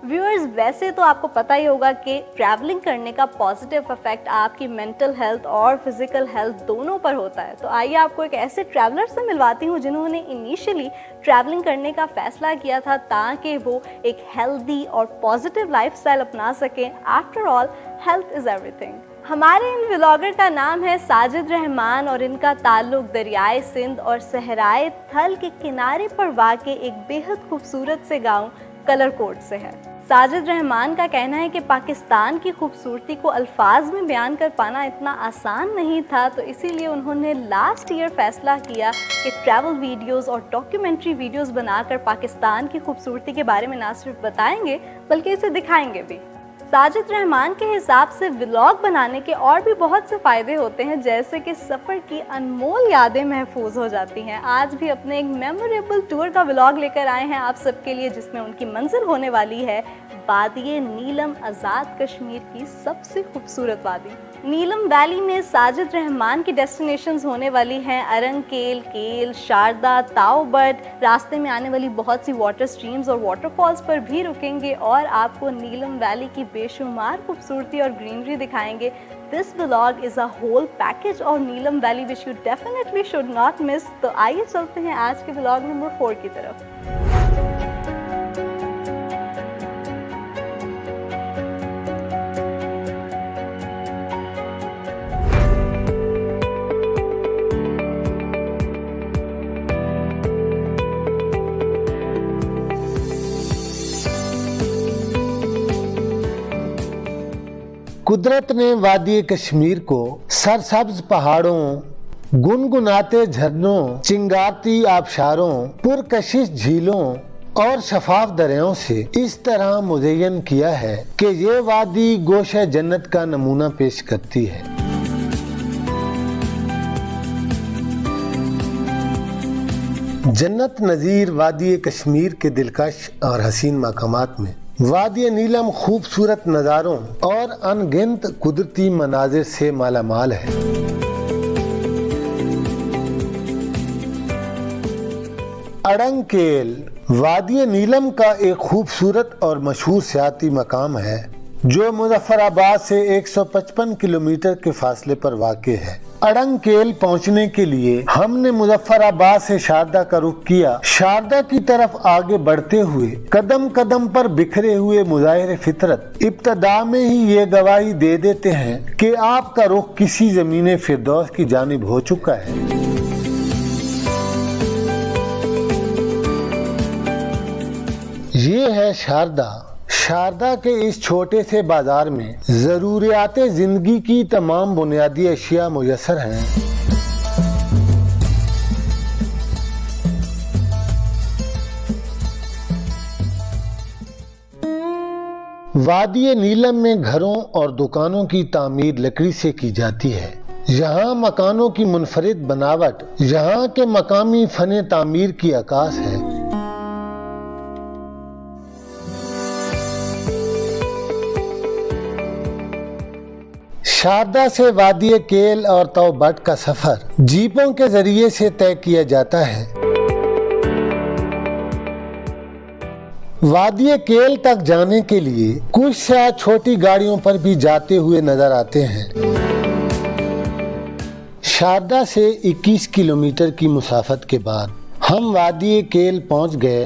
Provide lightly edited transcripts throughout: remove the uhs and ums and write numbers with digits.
Viewers, वैसे तो आपको पता ही होगा कि ट्रैवलिंग करने का पॉजिटिव इफेक्ट आपकी मेंटल हेल्थ और फिजिकल हेल्थ दोनों पर होता है। तो आइए आपको एक ऐसे ट्रैवलर से मिलवाती हूँ जिन्होंने इनिशियली ट्रैवलिंग करने का फैसला किया था ताकि वो एक हेल्दी और पॉजिटिव लाइफस्टाइल अपना सकें। After all, health is everything. हमारे इन व्लॉगर का नाम है साजिद रहमान और इनका ताल्लुक दरियाए सिंध और सहराए थल के किनारे पर वाक़े एक बेहद खूबसूरत से गांव कलरकोट से है। साजिद रहमान का कहना है कि पाकिस्तान की खूबसूरती को अल्फाज में बयान कर पाना इतना आसान नहीं था, तो इसीलिए उन्होंने लास्ट ईयर फैसला किया कि ट्रैवल वीडियोस और डॉक्यूमेंट्री वीडियोस बनाकर पाकिस्तान की खूबसूरती के बारे में ना सिर्फ बताएंगे बल्कि इसे दिखाएंगे भी। साजिद रहमान के हिसाब से व्लॉग बनाने के और भी बहुत से फ़ायदे होते हैं, जैसे कि सफ़र की अनमोल यादें महफूज हो जाती हैं। आज भी अपने एक मेमोरेबल टूर का व्लॉग लेकर आए हैं आप सबके लिए, जिसमें उनकी मंजिल होने वाली है वादी नीलम, आज़ाद कश्मीर की सबसे खूबसूरत वादी। नीलम वैली में साजिद रहमान की डेस्टिनेशंस होने वाली हैं अरंकेल, केल, शारदा, ताओबट। रास्ते में आने वाली बहुत सी वाटर स्ट्रीम्स और वाटरफॉल्स पर भी रुकेंगे और आपको नीलम वैली की बेशुमार खूबसूरती और ग्रीनरी दिखाएंगे। This vlog is a whole package और Neelam valley which you definitely should not miss. तो आइए चलते हैं आज के व्लॉग नंबर 4 की तरफ। कुदरत ने वादी कश्मीर को सरसब्ज पहाड़ों, गुनगुनाते झरनों, चिंगारती आबशारों, पुरकशिश झीलों और शफाफ दरियाओं से इस तरह मुज़य्यन किया है कि ये वादी गोशे जन्नत का नमूना पेश करती है। जन्नत नज़ीर वादी कश्मीर के दिलकश और हसीन मकामात में वादी नीलम खूबसूरत नज़ारों और अनगिनत कुदरती मनाजिर से मालामाल है। अरंकेल वादी नीलम का एक खूबसूरत और मशहूर सियाती मकाम है जो मुजफ्फराबाद से 155 किलोमीटर के फासले पर वाक़ है। अरंकेल पहुंचने के लिए हमने मुजफ्फराबाद से शारदा का रुख किया। शारदा की तरफ आगे बढ़ते हुए कदम कदम पर बिखरे हुए मुजाहिर फितरत इब्तदा में ही ये गवाही दे देते हैं कि आपका रुख किसी ज़मीने फिरदौस की जानिब हो चुका है। ये है शारदा। शारदा के इस छोटे से बाजार में ज़रूरियाते ज़िंदगी की तमाम बुनियादी अशिया मुयस्सर हैं। वादी नीलम में घरों और दुकानों की तामीर लकड़ी से की जाती है। यहाँ मकानों की मुनफरिद बनावट यहाँ के मकामी फन तामीर की अक्कास है। शारदा से वादी केल और तौबट का सफर जीपों के जरिए से तय किया जाता है। वादी केल तक जाने के लिए कुछ शायद छोटी गाड़ियों पर भी जाते हुए नजर आते हैं। शारदा से 21 किलोमीटर की मुसाफत के बाद हम वादी केल पहुंच गए।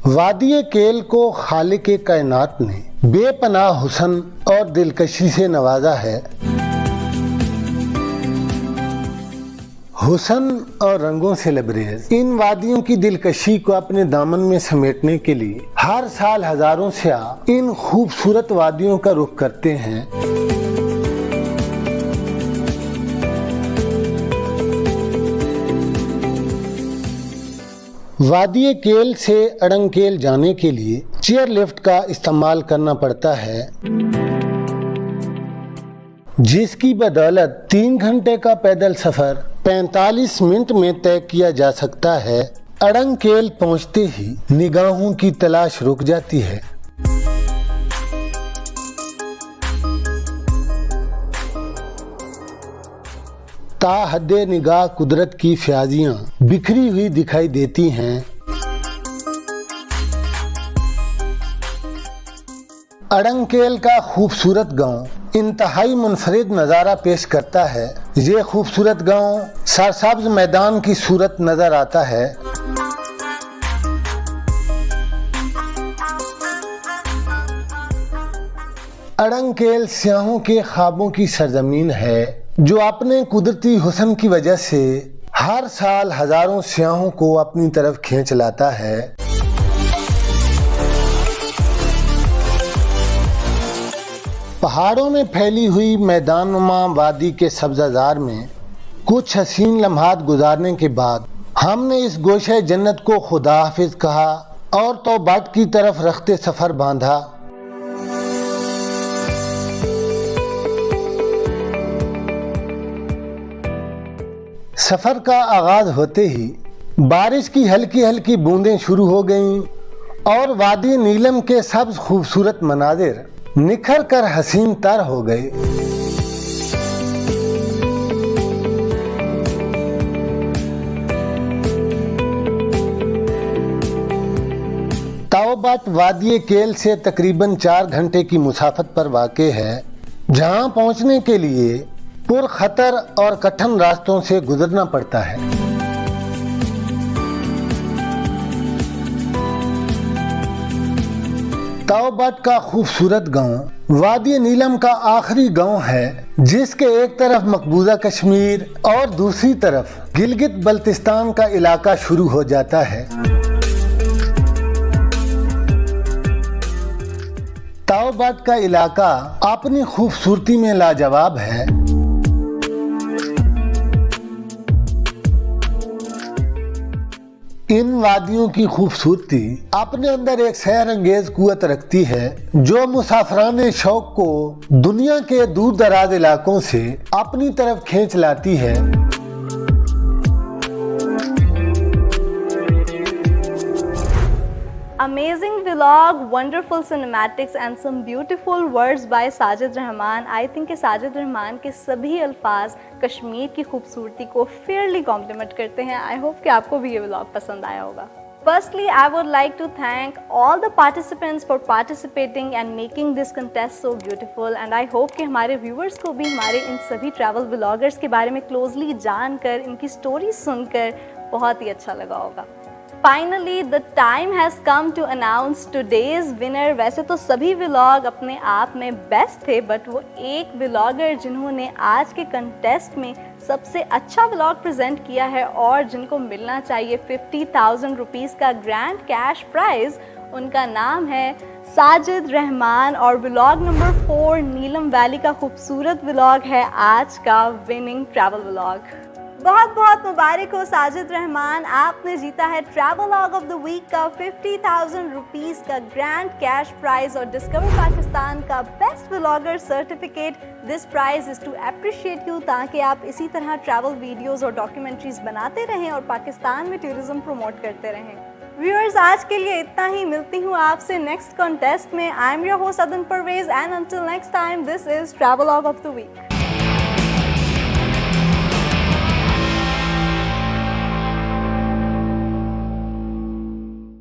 वादी केल को खालिक कायनात ने बेपनाह हुस्न और दिलकशी से नवाजा है। हुस्न और रंगों से लबरेज इन वादियों की दिलकशी को अपने दामन में समेटने के लिए हर साल हजारों सयाह इन खूबसूरत वादियों का रुख करते हैं। वादी केल से अरंकेल जाने के लिए चेयर लिफ्ट का इस्तेमाल करना पड़ता है, जिसकी बदौलत 3 घंटे का पैदल सफर 45 मिनट में तय किया जा सकता है। अरंकेल पहुंचते ही निगाहों की तलाश रुक जाती है। ताहद्दे निगाह कुदरत की फ्याजियां बिखरी हुई दिखाई देती हैं। अड़ंकेल का खूबसूरत गांव इंतहाई मुनफरिद नज़ारा पेश करता है। ये खूबसूरत गांव सरसब्ज मैदान की सूरत नजर आता है। अड़ंकेल सियाहों के ख्वाबों की सरजमीन है जो अपने कुदरती हुस्न की वजह से हर साल हजारों सियाहों को अपनी तरफ खींच लाता है। पहाड़ों में फैली हुई मैदानुमा वादी के सब्जाजार में कुछ हसीन लम्हात गुजारने के बाद हमने इस गोशे जन्नत को खुदा हाफिज कहा और तौबाट की तरफ रखते सफर बांधा। सफर का आगाज होते ही बारिश की हल्की हल्की बूंदें शुरू हो गईं और वादी नीलम के सब्ज खूबसूरत मनाजिर निखर कर हसीन तर हो गए। तौबाट वादी केल से तकरीबन 4 घंटे की मुसाफत पर वाक़े है, जहां पहुंचने के लिए पुर खतर और कठिन रास्तों से गुजरना पड़ता है। तौबाट का खूबसूरत गांव वादी नीलम का आखिरी गांव है, जिसके एक तरफ मकबूजा कश्मीर और दूसरी तरफ गिलगित बल्तिस्तान का इलाका शुरू हो जाता है। तौबाट का इलाका अपनी खूबसूरती में लाजवाब है। इन वादियों की खूबसूरती अपने अंदर एक सैर अंगेज कुव्वत रखती है जो मुसाफराने शौक को दुनिया के दूर दराज इलाकों से अपनी तरफ खींच लाती है। Amazing vlog, wonderful cinematics and some beautiful words by Sajid Rahman. I think कि साजिद रहमान के सभी अल्फाज कश्मीर की खूबसूरती को फेयरली कॉम्प्लीमेंट करते हैं। I hope कि आपको भी ये व्लॉग पसंद आया होगा। Firstly, I would like to thank all the participants for participating and making this contest so beautiful and I hope कि हमारे viewers को भी हमारे इन सभी travel vloggers के बारे में closely जानकर, इनकी stories सुनकर बहुत ही अच्छा लगा होगा। Finally, the time has come to announce today's winner। वैसे तो सभी व्लॉग अपने आप में बेस्ट थे, बट वो एक व्लॉगर जिन्होंने आज के कंटेस्ट में सबसे अच्छा व्लॉग प्रेजेंट किया है और जिनको मिलना चाहिए 50,000 रुपीज़ का ग्रैंड कैश प्राइज, उनका नाम है साजिद रहमान और व्लॉग नंबर 4 नीलम वैली का खूबसूरत व्लॉग है आज का विनिंग ट्रैवल व्लॉग। बहुत बहुत मुबारक हो साजिद रहमान, आपने जीता है ट्रैवलॉग ऑफ द वीक का 50,000 रुपीज़ का ग्रैंड कैश प्राइज और डिस्कवर पाकिस्तान का best vlogger certificate. This prize is to appreciate you, ताकि आप इसी तरह ट्रैवल वीडियोज़ और डॉक्यूमेंट्रीज बनाते रहें और पाकिस्तान में टूरिज्म प्रमोट करते रहें। व्यूअर्स, आज के लिए इतना ही, मिलती हूँ आपसे नेक्स्ट कॉन्टेस्ट में। I am your host Adan Parvez and until next time, this is travelogue of the week.